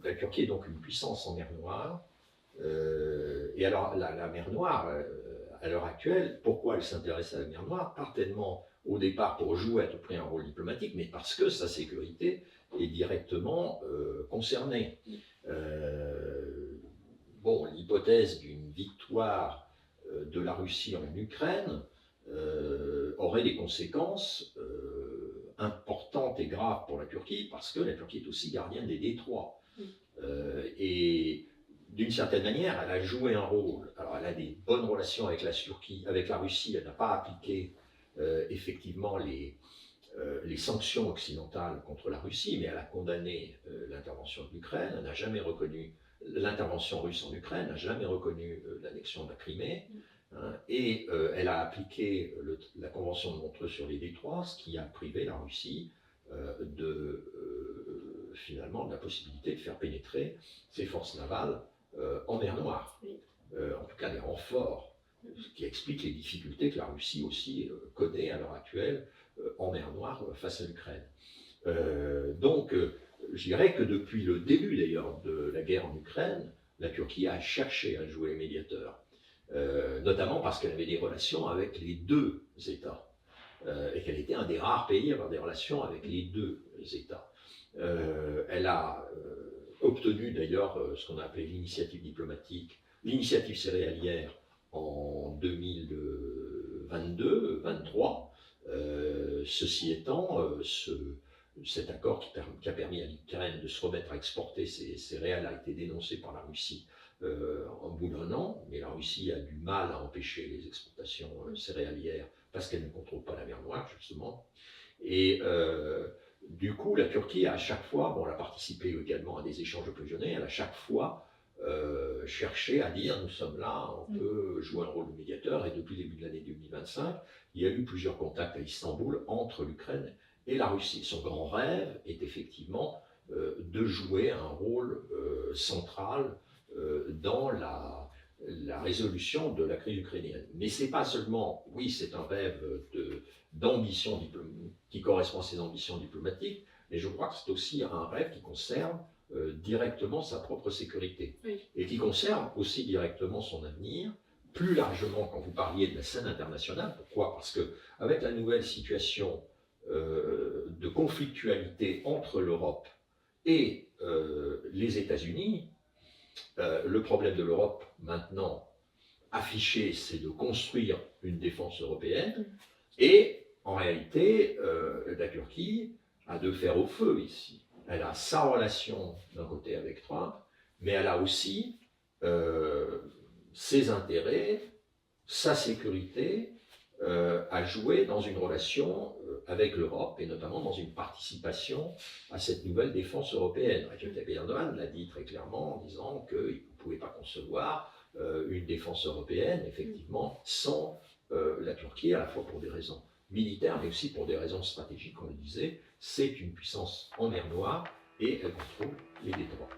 la Turquie est donc une puissance en mer Noire. Et alors, la mer Noire, à l'heure actuelle, pourquoi elle s'intéresse à la mer Noire? Pas tellement au départ pour jouer à tout prix un rôle diplomatique, mais parce que sa sécurité est directement concernée. Bon, l'hypothèse d'une victoire de la Russie en Ukraine aurait des conséquences importantes et graves pour la Turquie, parce que la Turquie est aussi gardienne des détroits. Et d'une certaine manière, elle a joué un rôle. Alors, elle a des bonnes relations avec la Russie, elle n'a pas appliqué effectivement les sanctions occidentales contre la Russie, mais elle a condamné l'intervention de l'Ukraine, elle n'a jamais reconnu l'intervention russe en Ukraine, n'a jamais reconnu l'annexion de la Crimée, hein, et elle a appliqué la Convention de Montreux sur les détroits, ce qui a privé la Russie finalement de la possibilité de faire pénétrer ses forces navales en mer Noire. En tout cas, des renforts, ce qui explique les difficultés que la Russie aussi connaît à l'heure actuelle en mer Noire face à l'Ukraine. Donc, je dirais que depuis le début d'ailleurs de la guerre en Ukraine, la Turquie a cherché à jouer médiateur, notamment parce qu'elle avait des relations avec les deux États, et qu'elle était un des rares pays à avoir des relations avec les deux États. Elle a obtenu d'ailleurs ce qu'on a appelé l'initiative diplomatique, l'initiative céréalière en 2022-23. Ceci étant, cet accord qui a permis à l'Ukraine de se remettre à exporter ses céréales a été dénoncé par la Russie en bout d'un an, mais la Russie a du mal à empêcher les exportations céréalières parce qu'elle ne contrôle pas la mer Noire, justement. Et du coup, la Turquie, à chaque fois, bon, elle a participé également à des échanges de prisonniers, elle a chaque fois cherché à dire nous sommes là, on peut jouer un rôle de médiateur, et depuis le début de l'année 2025, il y a eu plusieurs contacts à Istanbul entre l'Ukraine et la Russie. Son grand rêve est effectivement de jouer un rôle central dans la résolution de la crise ukrainienne. Mais ce n'est pas seulement, oui, c'est un rêve d'ambition qui correspond à ses ambitions diplomatiques, mais je crois que c'est aussi un rêve qui concerne directement sa propre sécurité, et qui concerne aussi directement son avenir. Plus largement, quand vous parliez de la scène internationale, pourquoi? Parce qu'avec la nouvelle situation de conflictualité entre l'Europe et les États-Unis, le problème de l'Europe maintenant affiché, c'est de construire une défense européenne, et en réalité, la Turquie a deux fers au feu ici. Elle a sa relation d'un côté avec Trump, mais elle a aussi ses intérêts, sa sécurité à jouer dans une relation avec l'Europe, et notamment dans une participation à cette nouvelle défense européenne. Recep Tayyip Erdogan l'a dit très clairement en disant qu'il ne pouvait pas concevoir une défense européenne, effectivement, sans la Turquie, à la fois pour des raisons militaires, mais aussi pour des raisons stratégiques, on le disait. C'est une puissance en mer Noire, et elle contrôle les détroits.